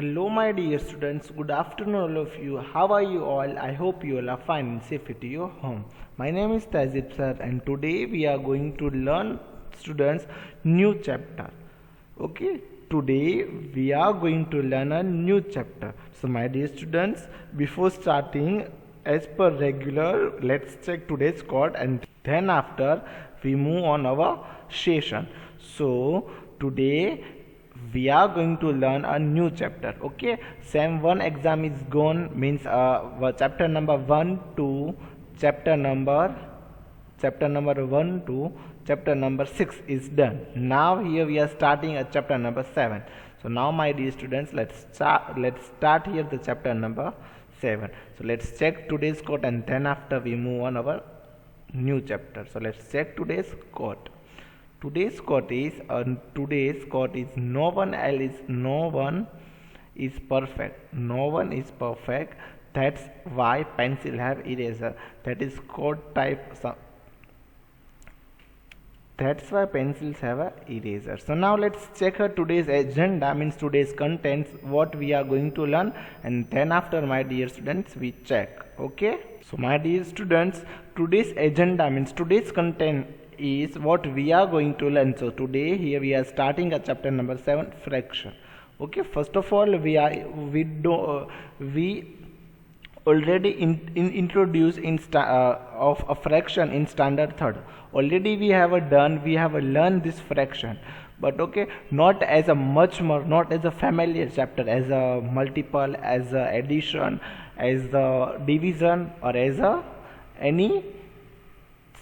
Hello, my dear students. Good afternoon, all of you. How are you all? I hope you all are fine and safe at your home. My name is Tazib sir, and today we are going to learn, students, new chapter. Okay, today we are going to learn a new chapter. So, my dear students, before starting, as per regular, let's check today's code, and then after we move on our session. So, today we are going to learn a new chapter. Okay, sem 1 exam is gone, means chapter number 1 to chapter number 1 to chapter number 6 is done. Now here we are starting at chapter number 7. So now, my dear students, let's start here the chapter number 7. So let's check today's code, and then after we move on our new chapter. So let's check today's code. Today's quote is no one is perfect. No one is perfect. That's why pencil have eraser. That is quote type. That's why pencils have a eraser. So now let's check today's agenda, means today's contents, what we are going to learn, and then after, my dear students, we check. Okay. So my dear students, today's agenda, means today's content is what we are going to learn. So today here we are starting at chapter number 7, fraction. Okay, first of all, we already introduced of a fraction in standard third. Already we have learned this fraction, but okay, not as a not as a familiar chapter, as a multiple, as a addition, as the division, or as a any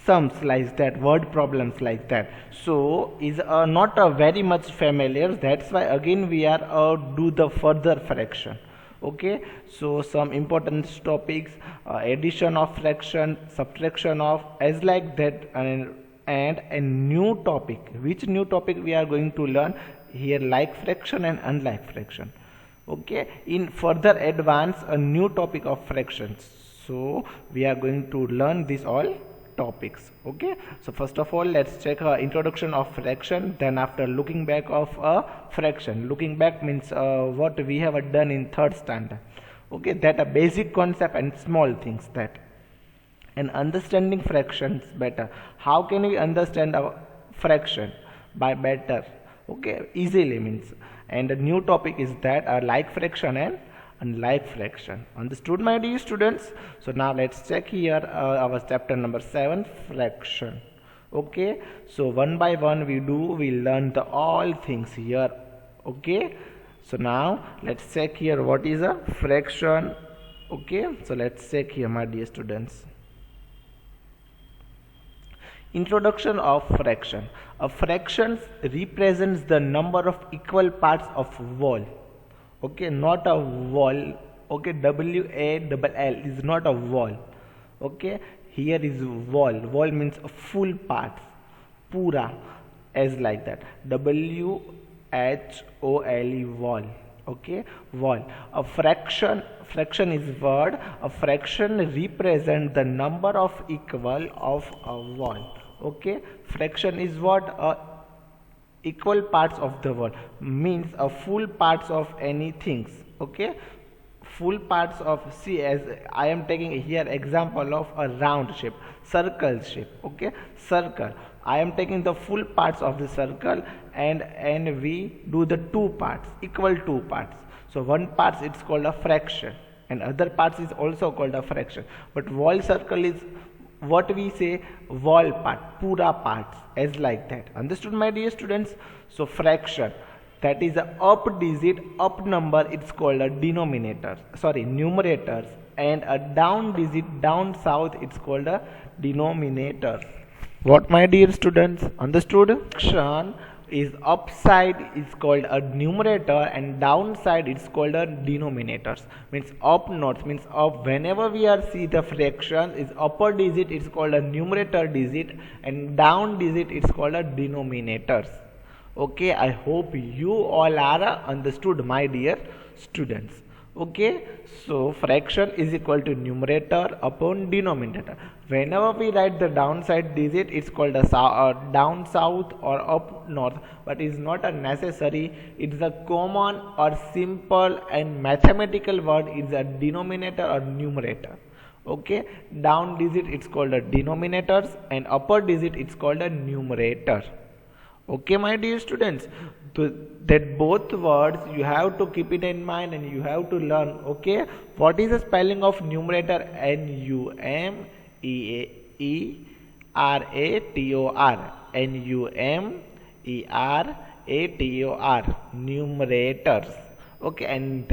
sums like that, word problems like that. So is not very much familiar. That's why again we are do the further fraction. Okay, so some important topics, addition of fraction, subtraction of, as like that, and a new topic. Which new topic we are going to learn here? Like fraction and unlike fraction. Okay, in further advance, a new topic of fractions. So we are going to learn this all topics. Okay, so first of all, let's check introduction of fraction, then after looking back of a fraction. Looking back means what we have done in third standard. Okay, that a basic concept and small things, that, and understanding fractions better. How can we understand a fraction? By better, okay, easily means. And a new topic is that like fraction and unlike fraction. Understood, my dear students? So now let's check here our chapter number 7, fraction. Okay, so one by one we learn the all things here. Okay, so now let's check here what is a fraction. Okay, so let's check here, my dear students. Introduction of fraction. A fraction represents the number of equal parts of whole. Okay, not a wall. Okay, WALL is not a wall. Okay, here is wall. Wall means a full parts, pura, as like that. WHOLE, wall. Okay, wall. A fraction is word. A fraction represents the number of equal of a wall. Okay, fraction is what? Equal parts of the word, means a full parts of any things. Okay, full parts of, see, as I am taking here example of a round shape, circle shape. Okay, circle, I am taking the full parts of the circle, and we do the two parts, equal two parts. So one part it's called a fraction, and other parts is also called a fraction. But whole circle is what we say, whole part, pura parts, as like that. Understood, my dear students? So fraction, that is a up digit, up number, it's called a denominator, numerators, and a down digit, down south, it's called a denominator. What, my dear students? Understood? Fraction is upside is called a numerator, and downside it's called a denominators. Means up north means up. Whenever we are see the fraction is upper digit, it's called a numerator digit, and down digit it's called a denominators. Okay, I hope you all are understood, my dear students. Okay, so fraction is equal to numerator upon denominator. Whenever we write the downside digit, it's called a down south or up north, but is not a necessary. It's a common or simple and mathematical word. It's a denominator or numerator. Okay, down digit it's called a denominators, and upper digit it's called a numerator. Okay, my dear students, that both words you have to keep it in mind and you have to learn. Okay, what is the spelling of numerator? Numerator, numerator, numerators. Okay, and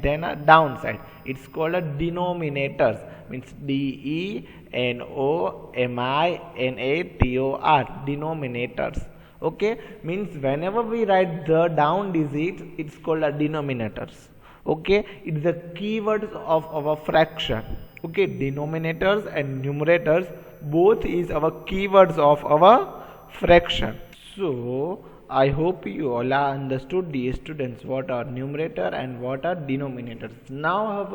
then a downside, it's called a denominators, means denominator, denominators. Okay, means whenever we write the down digits, it's called a denominators. Okay, it's the keywords of our fraction. Okay, denominators and numerators both is our keywords of our fraction. So I hope you all are understood, dear students, what are numerator and what are denominators. Now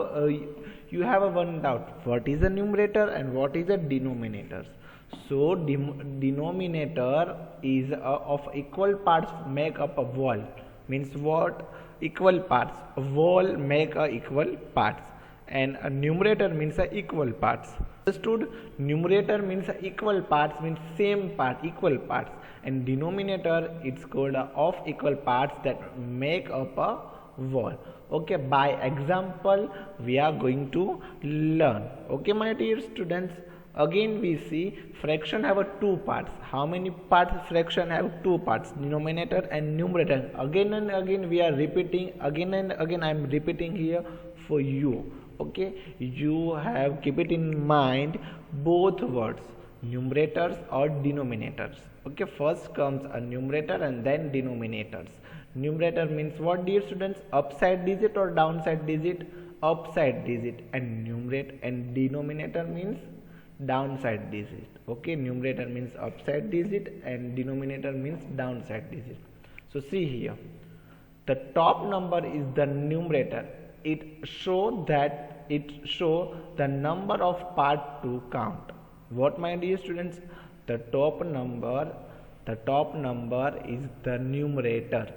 you have one doubt: what is a numerator and what is a denominator? So denominator is of equal parts make up a whole. Means what? Equal parts. A whole make a equal parts, and a numerator means a equal parts. Understood? Numerator means a equal parts, means same part, equal parts, and denominator it's called of equal parts that make up a whole. Okay, by example we are going to learn. Okay, my dear students, again we see fraction have a two parts. How many parts fraction have? Two parts, denominator and numerator. Again and again we are repeating, again and again I am repeating here for you. Okay, you have keep it in mind both words, numerators or denominators. Okay, first comes a numerator and then denominators. Numerator means what, dear students? Upside digit or downside digit? Upside digit. And numerator and denominator means downside digit. Okay, numerator means upside digit and denominator means downside digit. So see here, the top number is the numerator. It show the number of part to count. What, my dear students? The top number is the numerator.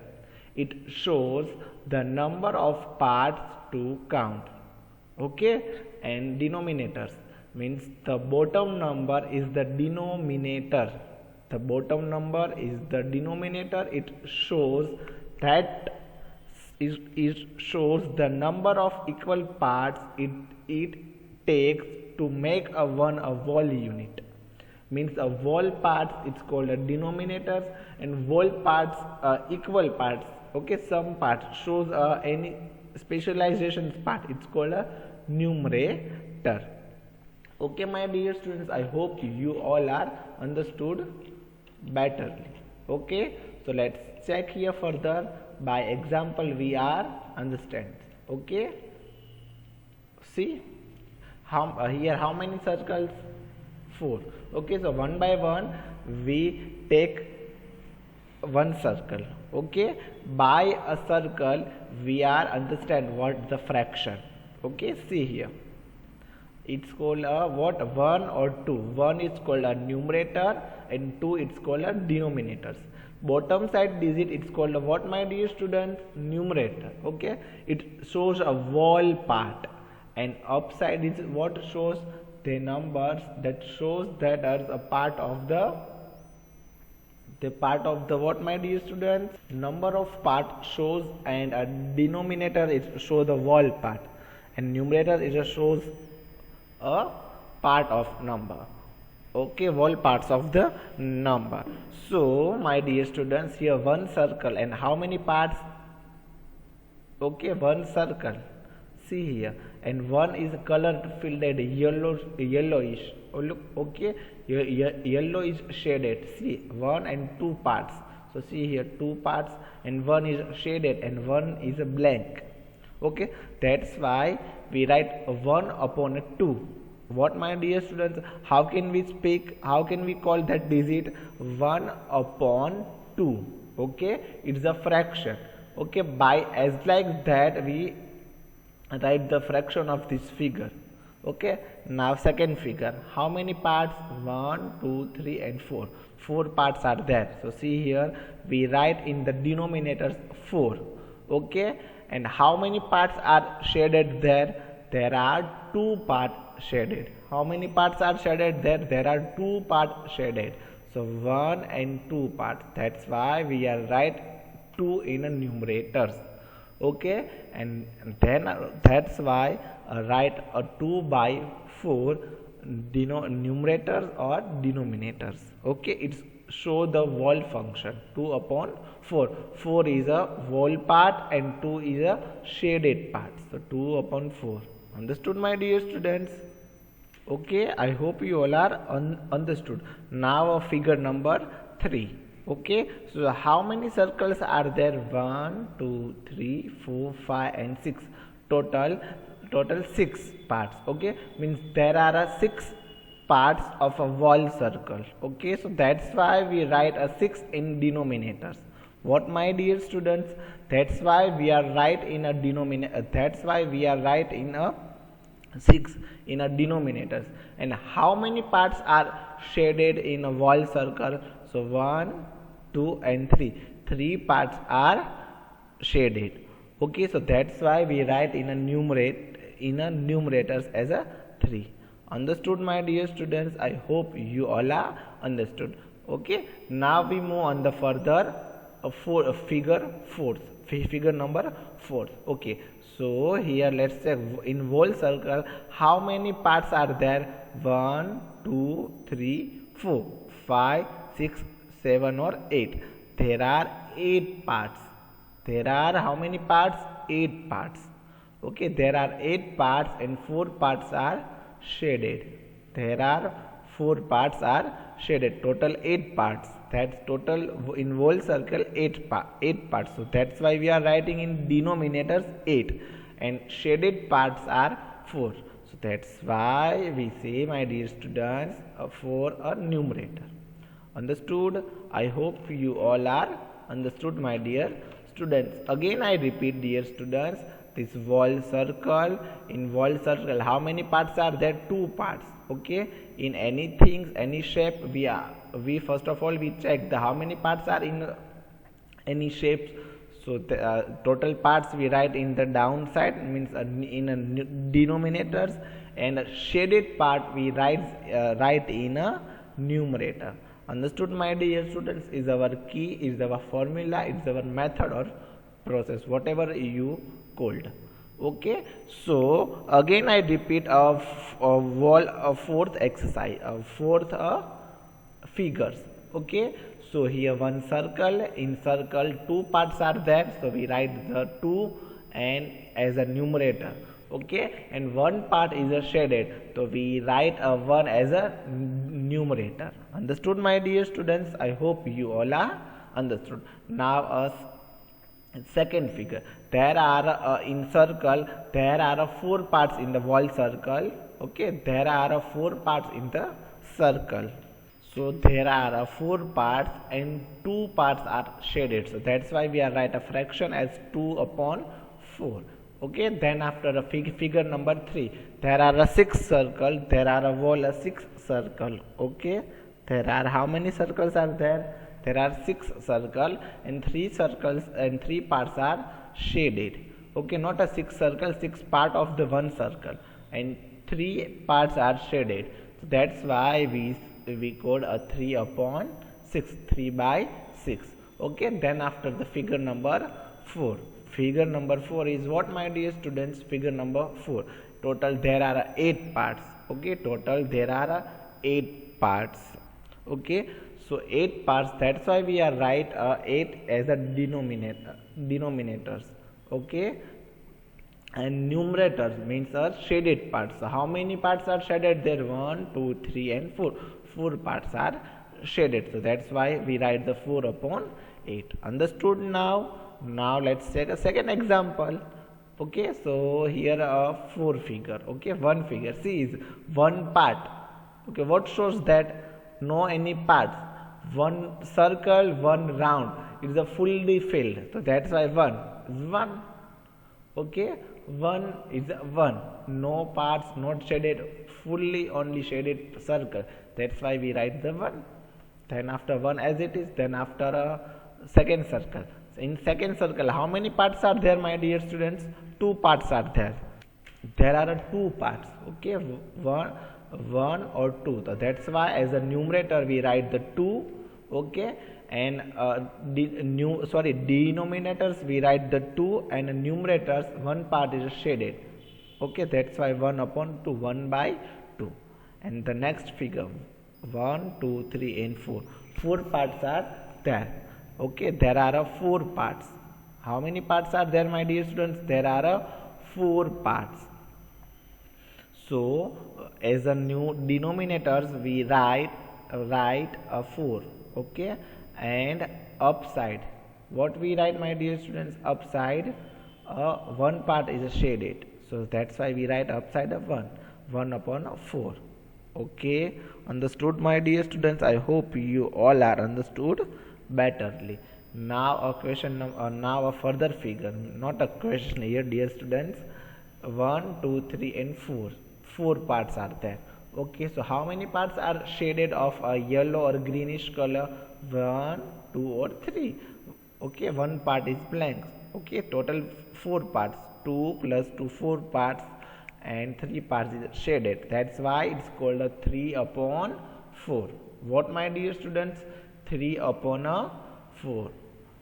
It shows the number of parts to count. Okay, and denominators means the bottom number is the denominator. The bottom number is the denominator. It shows that it shows the number of equal parts it takes to make a whole unit. Means a whole parts it's called a denominators, and whole parts equal parts. Okay, some parts shows any specialization part, it's called a numerator. Okay, my dear students, I hope you all are understood betterly. Okay, so let's check here further. By example we are understand. Okay, see here how many circles? 4. Okay, so one by one we take one circle. Okay, by a circle we are understand what the fraction. Okay, see here, it's called a what? 1 or 2. 1 is called a numerator and 2 it's called a denominators. Bottom side digit it's called a what, my dear students? Numerator. Okay, it shows a whole part, and upside is what? Shows the numbers that shows that as a part of the what, my dear students? Number of part shows, and a denominator is show the whole part, and numerator is just shows a part of number. Okay, whole parts of the number. So my dear students, here one circle, and how many parts? Okay, one circle. See here, and one is colored filled yellowish. Oh, look, okay, yellow is shaded. See, 1 and 2 parts. So see here, 2 parts, and one is shaded and one is a blank. Okay, that's why we write 1 upon 2. What, my dear students? How can we speak? How can we call that digit? 1 upon 2. Okay, it's a fraction. Okay, by as like that we write the fraction of this figure. Okay, now second figure, how many parts? 1, 2, 3 and 4. 4 parts are there. So see here, we write in the denominators 4. Okay, and how many parts are shaded there? There are 2 parts shaded. How many parts are shaded there? There are 2 parts shaded. So 1 and 2 parts. That's why we are write 2 in a numerators. Okay, and then that's why write a 2 by 4 numerators or denominators. Okay, it's show the whole function 2 upon 4. 4 is a whole part and 2 is a shaded part. So 2 upon 4. Understood, my dear students? Okay, I hope you all are understood. Now figure number 3. Okay, so how many circles are there? 1, 2, 3, 4, 5 and 6. Total 6 parts. Okay, means there are 6 parts of a whole circle. Okay, so that's why we write a 6 in denominators. What, my dear students? That's why we are write in a denominator. That's why we are write in a 6 in a denominators. And how many parts are shaded in a whole circle? So 1, 2 and 3. 3 parts are shaded. Okay, so that's why we write in a numerators as a 3. Understood, my dear students? I hope you all are understood. Okay, now we move on the further figure number 4. Okay, so here let's say in whole circle how many parts are there? 1, 2, 3, 4, 5, 6, 7 or 8. There are 8 parts. There are how many parts? 8 parts. Okay, there are 8 parts and 4 parts are shaded. There are 4 parts are shaded. Total 8 parts. That's total in whole circle 8 parts. So that's why we are writing in denominators 8 and shaded parts are 4. So that's why we say, my dear students, for a numerator. Understood? I hope you all are understood, my dear students. Again I repeat, dear students, this whole circle, in whole circle how many parts are there? 2 parts. Okay, in anything, any shape, we first of all we check the how many parts are in any shapes. So the total parts we write in the downside, means in a denominators, and a shaded part we write in a numerator. Understood, my dear students? Is our key, is our formula, is our method or process, whatever you called. Okay, so again I repeat a fourth exercise, fourth figures. Okay, so here one circle, in circle 2 parts are there, so we write the 2 and as a numerator. Okay, and 1 part is a shaded, so we write a 1 as a numerator. Understood, my dear students? I hope you all are understood. Now a second figure, there are in circle there are 4 parts in the whole circle. Okay, there are 4 parts in the circle. So there are 4 parts and 2 parts are shaded. So that's why we are write a fraction as 2 upon 4. Okay, then after the figure number 3, there are a 6 circle. There are a whole 6 circle. Okay, there are how many circles are there? There are 6 circle and 3 circles and 3 parts are shaded. Okay, not a 6 circle, 6 part of the 1 circle and 3 parts are shaded. So that's why we code a 3 upon 6, 3 by 6. Okay, then after the figure number 4. Figure number 4 is what, my dear students? Figure number 4. Total there are 8 parts. Okay, total there are 8 parts. Okay, so 8 parts. That's why we are write 8 as a denominators. Okay, and numerators means shaded parts. So how many parts are shaded there? 1, 2, 3 and 4. 4 parts are shaded. So that's why we write the 4 upon 8. Understood now? Now let's take a second example. Okay, so here a 4 figure. Okay, 1 figure. See, is 1 part. Okay, what shows that? No any parts. 1 circle, 1 round. It is a fully filled. So that's why 1 is 1. Okay, 1 is a 1, no parts, not shaded, fully only shaded circle, that's why we write the 1. Then after 1 as it is, then after a second circle. So in second circle, how many parts are there, my dear students? 2 parts are there. There are 2 parts. Okay, one or 2. So that's why as a numerator we write the 2. Okay, and denominators we write the 2, and numerators one part is shaded. Okay, that's why 1 upon 2, 1 by 2. And the next figure, 1 2 3 and 4 parts are there. Okay, there are 4 parts. How many parts are there, my dear students? There are 4 parts. So as a new denominators we write a 4. Okay, and upside, what we write, my dear students? Upside, one part is shaded, so that's why we write upside of 1 upon 4. Okay, understood, my dear students? I hope you all are understood betterly. Now a question, now a further figure, not a question here, dear students. 1 2 3 and 4 parts are there. Okay, so how many parts are shaded of a yellow or greenish color? 1 2 or 3. Okay, one part is blank. Okay, total 4 parts, 2 plus 2, 4 parts, and 3 parts is shaded. That's why it's called a 3 upon 4. What, my dear students? 3 upon 4.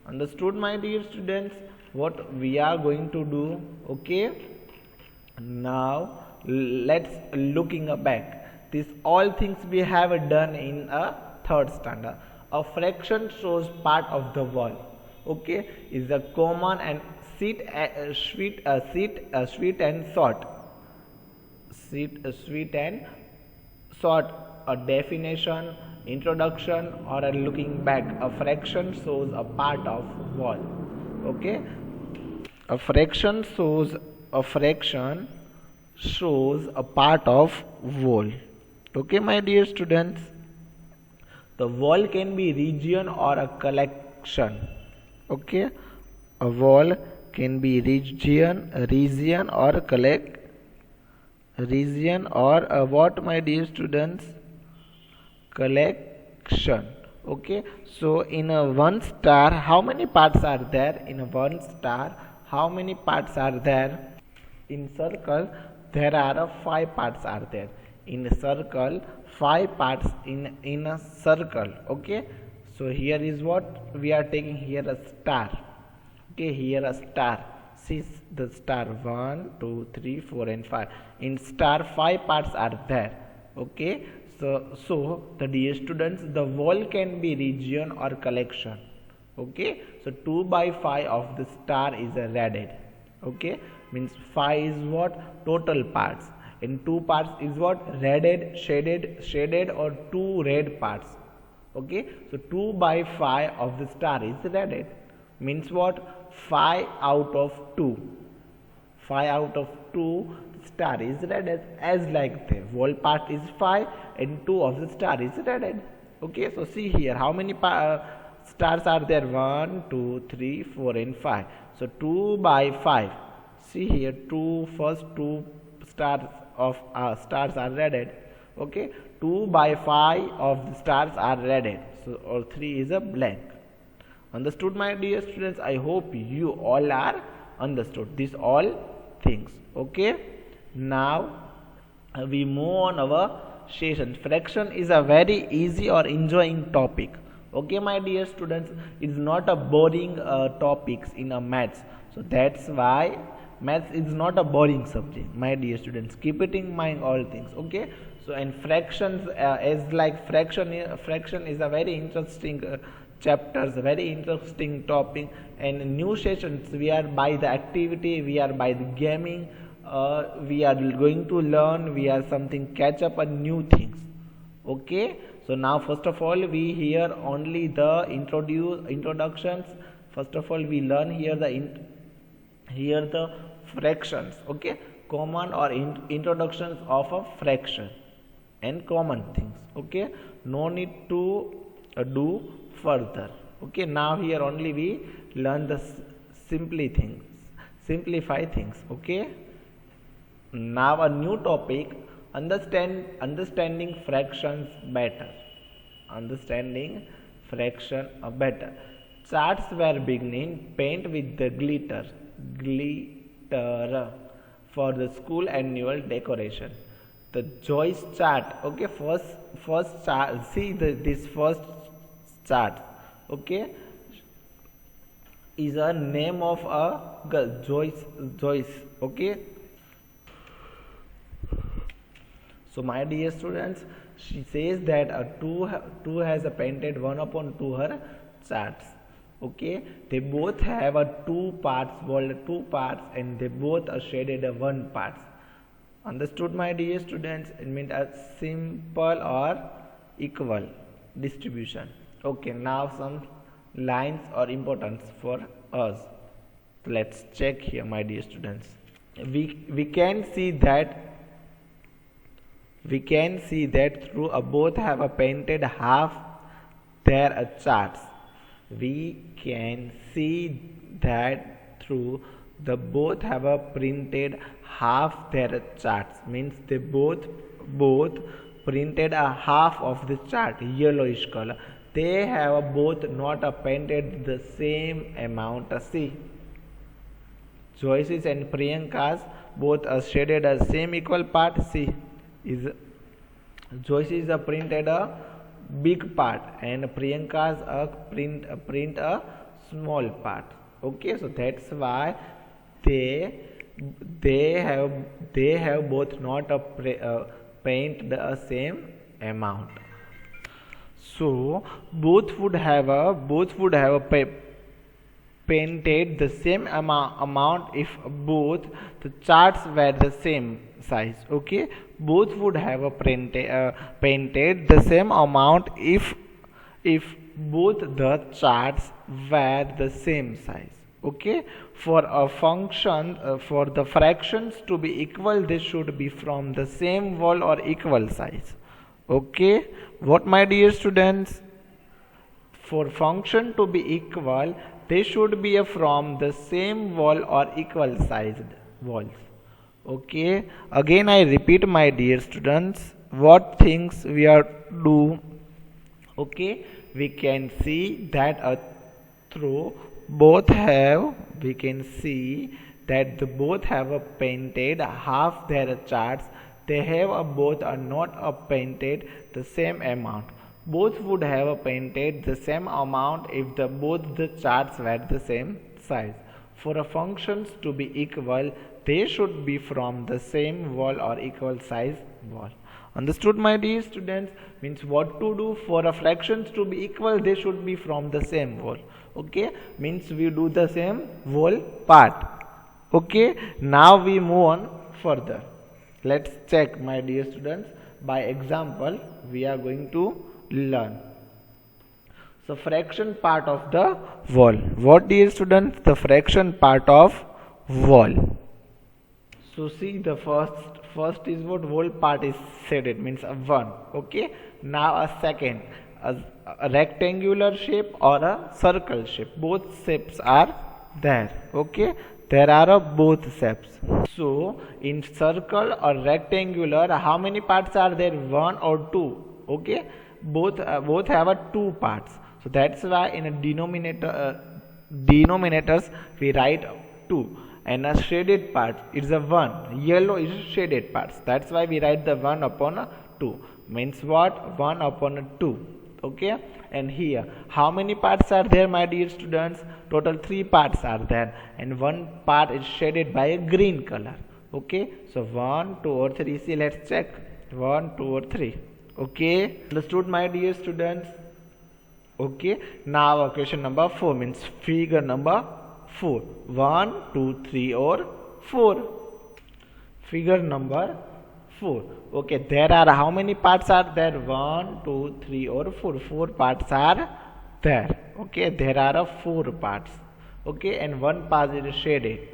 Understood, my dear students, what we are going to do? Okay, now let's looking back. These all things we have done in a third standard. A fraction shows part of the wall. Okay, is a common and sweet and short. Sweet and short. A definition, introduction, or a looking back. A fraction shows a part of wall. Okay, a fraction shows a part of wall. Okay, my dear students, the wall can be region or a collection. Okay, a wall can be region or a what, my dear students? Collection. Okay, so in a one star, how many parts are there? In a one star, how many parts are there? In circle, there are 5 parts are there. In a circle, 5 parts in a circle. Okay, so here is what we are taking here, a star. Okay, here a star. See the star, 1 2 3 4 and 5. In star, 5 parts are there. Okay, so the dear students, the wall can be region or collection. Okay, so 2 by 5 of the star is radded. Okay, means 5 is what? Total parts. In 2 parts is what? Radded, shaded, or 2 red parts. Okay, so 2 by 5 of the star is radded. Means what? 5 out of 2. 5 out of 2 star is radded, as like the wall part is 5 and 2 of the star is radded. Okay, so see here how many stars are there? 1 2 3 4 and 5. So 2 by 5. See here, first two stars of stars are radded. Okay, 2 by 5 of the stars are radded. So or 3 is a blank. Understood, my dear students? I hope you all are understood these all things. Okay, now we move on our session. Fraction is a very easy or enjoying topic. Okay, my dear students, it's not a boring topics in a maths. So that's why maths is not a boring subject, my dear students. Keep it in mind all things. Okay, so and fractions is like fraction is a very interesting chapters, very interesting topic. And new sessions, we are by the activity, we are by the gaming, we are going to learn, we are something catch up on new things. Okay, so now first of all we hear only the introductions. First of all we learn here the fractions. Okay, common or introductions of a fraction and common things. Okay, no need to do further. Okay, now here only we learn the simplify things. Okay, now a new topic, understanding fractions better. Understanding fraction better. Charts were beginning paint with the glitter for the school annual decoration. The Joyce chart. Okay, first chart. See this first chart. Okay, is a name of a girl, Joyce. Okay, so my dear students, she says that a two has a painted 1 upon 2 her charts. Okay, they both have a two parts, called two parts, and they both are shaded a one parts. Understood, my dear students? It means a simple or equal distribution. Okay, now some lines or importance for us. Let's check here, my dear students. We can see that through both have a painted half their charts. We can see that through the both have a printed half their charts, means they both printed a half of the chart, yellowish color. They have both not painted the same amount. See, Joyce's and Priyanka's both are shaded a same equal part. See, is Joyce is a printed a big part and Priyanka's a print a small part. Okay, so that's why they have both not paint the same amount. So both would have painted the same amount if both the charts were the same size. Okay, both would have painted the same amount if both the charts were the same size. Okay, for a function for the fractions to be equal, they should be from the same wall or equal size. Okay, what, my dear students? For function to be equal, they should be from the same wall or equal sized walls. Okay, again I repeat, my dear students, what things we are do. Okay, we can see that through both have, we can see that the both have painted half their charts. They have both are not painted the same amount. Both would have painted the same amount if both the charts were the same size. For a functions to be equal, they should be from the same wall or equal size wall. Understood, my dear students? Means what to do for a fractions to be equal, they should be from the same wall. Okay, means we do the same wall part. Okay, now we move on further. Let's check, my dear students. By example, we are going to learn. So fraction part of the wall. What, dear students? The fraction part of wall. So see, the first is what wall part is shaded, means a 1. Okay, now a second, a rectangular shape or a circle shape. Both shapes are there. Okay, there are both shapes. So in circle or rectangular, how many parts are there? 1 or 2. Okay, both have 2 parts. So that's why in a denominators we write 2. And a shaded part is a 1. Yellow is shaded parts. That's why we write the 1 upon 2. Means what? 1 upon 2. Okay, and here how many parts are there, my dear students? Total 3 parts are there, and one part is shaded by a green color. Okay, so 1, 2 or 3. See, let's check. 1, 2 or 3. Okay, understood, my dear students? Okay, now question number 4, means figure number 4. 1, 2, 3 or 4. Figure number 4. Okay, there are how many parts are there? 1, 2, 3 or 4. 4 parts are there. Okay, there are 4 parts. Okay, and one part is shaded.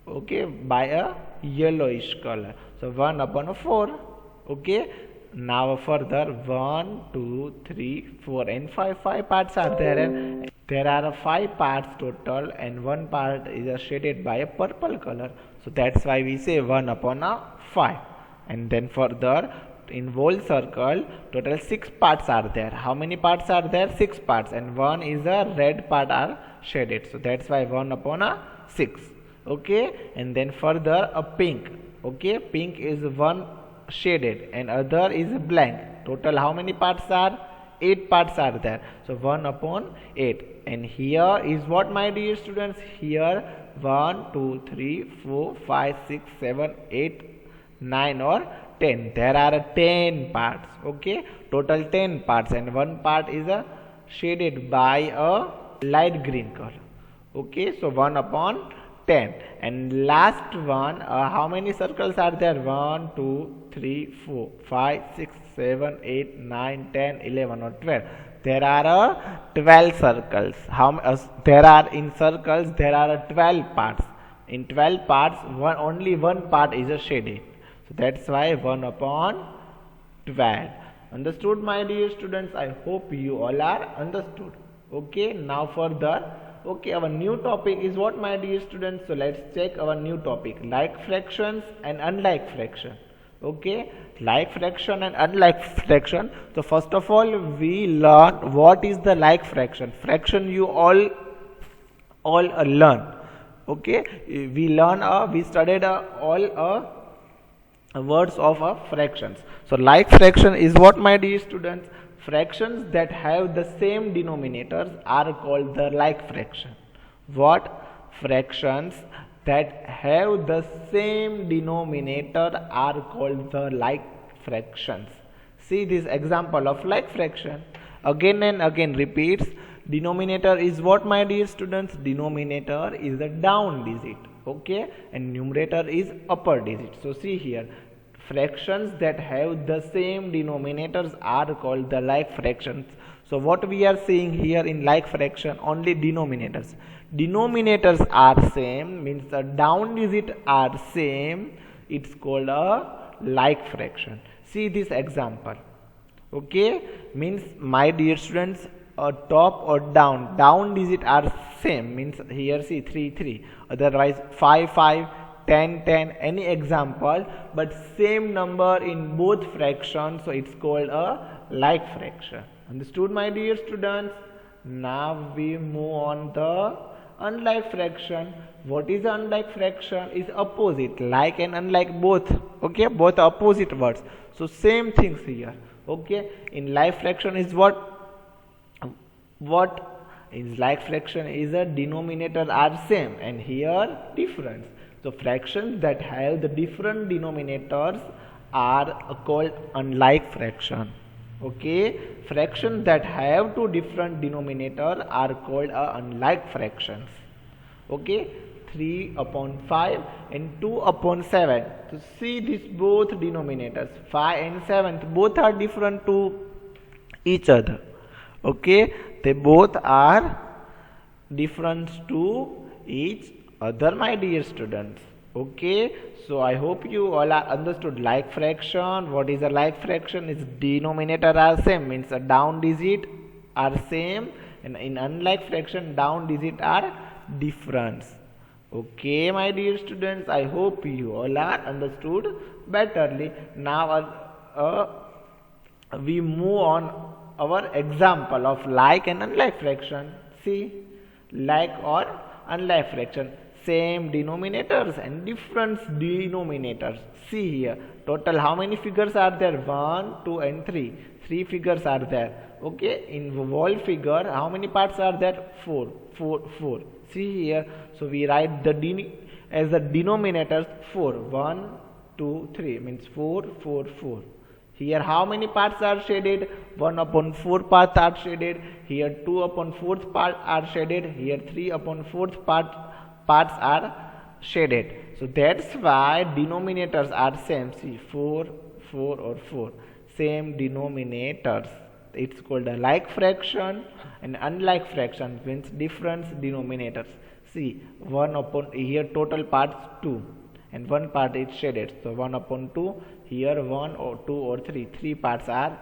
Okay, by a yellowish color. So 1 upon 4. Okay, now further 1, 2, 3, 4 and 5. 5 parts are there. And There are 5 parts total and one part is shaded by a purple color. So that's why we say 1 upon a 5. And then further, in whole circle, total 6 parts are there. How many parts are there? 6 parts, and one is a red part are shaded. So that's why 1 upon a 6. Okay, and then further a pink. Okay, pink is one shaded and other is blank. Total how many parts are? 8 parts are there. So 1 upon 8. And here is what, my dear students? Here 1, 2, 3, 4, 5, 6, 7, 8, 9 or 10. There are 10 parts. Okay, total 10 parts, and one part is shaded by a light green color. Okay, so 1 upon 10. And last one, how many circles are there? 1, 2, 3, 4, 5, 6, 7, 8, 9, 10, 11 or 12. There are 12 circles. There are in circles there are 12 parts. In 12 parts, only one part is shaded. So that's why 1 upon 12. Understood, my dear students? I hope you all are understood. Okay, now further. Okay, our new topic is what, my dear students? So let's check our new topic, like fractions and unlike fraction. Okay, like fraction and unlike fraction. So first of all, we learn what is the like fraction. Fraction you all learn. Okay, we studied all words of fractions. So like fraction is what, my dear students? Fractions that have the same denominators are called the like fraction. What? Fractions that have the same denominator are called the like fractions. See this example of like fraction. Again and again repeats. Denominator is what, my dear students? Denominator is the down digit. Okay, and numerator is upper digit. So see here, fractions that have the same denominators are called the like fractions. So what we are seeing here in like fraction, only denominators. Denominators are same, means the down digit are same. It's called a like fraction. See this example. Okay, means, my dear students, a top or down digit are same, means here see 3 3, otherwise 5 5, 10 10, any example, but same number in both fractions, so it's called a like fraction. Understood, my dear students? Now we move on the unlike fraction. What is unlike fraction? Is opposite. Like and unlike both. Okay, both opposite words. So same things here. Okay, in like fraction is what is like fraction is a denominator are same, and here difference. So fractions that have the different denominators are called unlike fraction. Okay, fractions that have two different denominators are called unlike fractions. Okay, 3 upon 5 and 2 upon 7. So see these both denominators, 5 and 7, both are different to each other. Okay, they both are different to each other, my dear students. Okay, so I hope you all are understood like fraction. What is a like fraction? Is denominator are same, means a down digit are same, and in unlike fraction down digit are different. Okay, my dear students, I hope you all are understood betterly. Now we move on our example of like and unlike fraction. See, like or unlike fraction, same denominators and different denominators. See here, total how many figures are there? 1, 2 and 3. 3 figures are there. Okay, in whole figure how many parts are there? 4. See here, so we write the as the denominators 4. 1, 2, 3 means 4, 4, 4. Here how many parts are shaded? 1 upon 4 parts are shaded. Here 2 upon 4th part are shaded. Here 3 upon 4th parts are shaded. So that's why denominators are same. See, 4, 4 or 4. Same denominators. It's called a like fraction, and unlike fraction means different denominators. See, 1 upon, here total parts 2 and one part is shaded. So 1 upon 2, here 1 or 2 or 3 parts are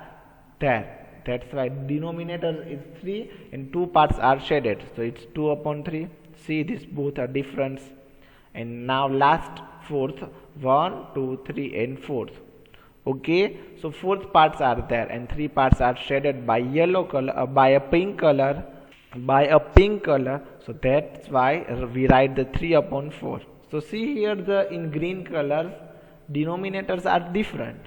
there. That's why denominator is 3 and two parts are shaded. So it's 2 upon 3. See, these both are different. And now last fourth, 1, 2, 3 and fourth. Okay, so fourth parts are there and three parts are shaded by yellow color, by a pink color, so that's why we write the 3 upon 4. So see here, the in green colors denominators are different.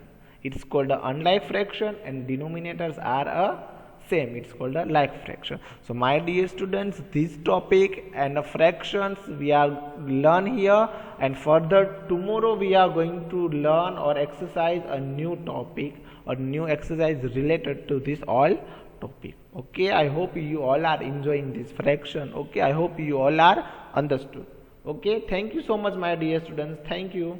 It's called a unlike fraction and denominators are a same, it's called a like fraction. So my dear students, this topic and the fractions we are learn here, and further tomorrow we are going to learn or exercise a new topic or new exercise related to this all topic. Okay, I hope you all are enjoying this fraction. Okay, I hope you all are understood. Okay, thank you so much my dear students. Thank you.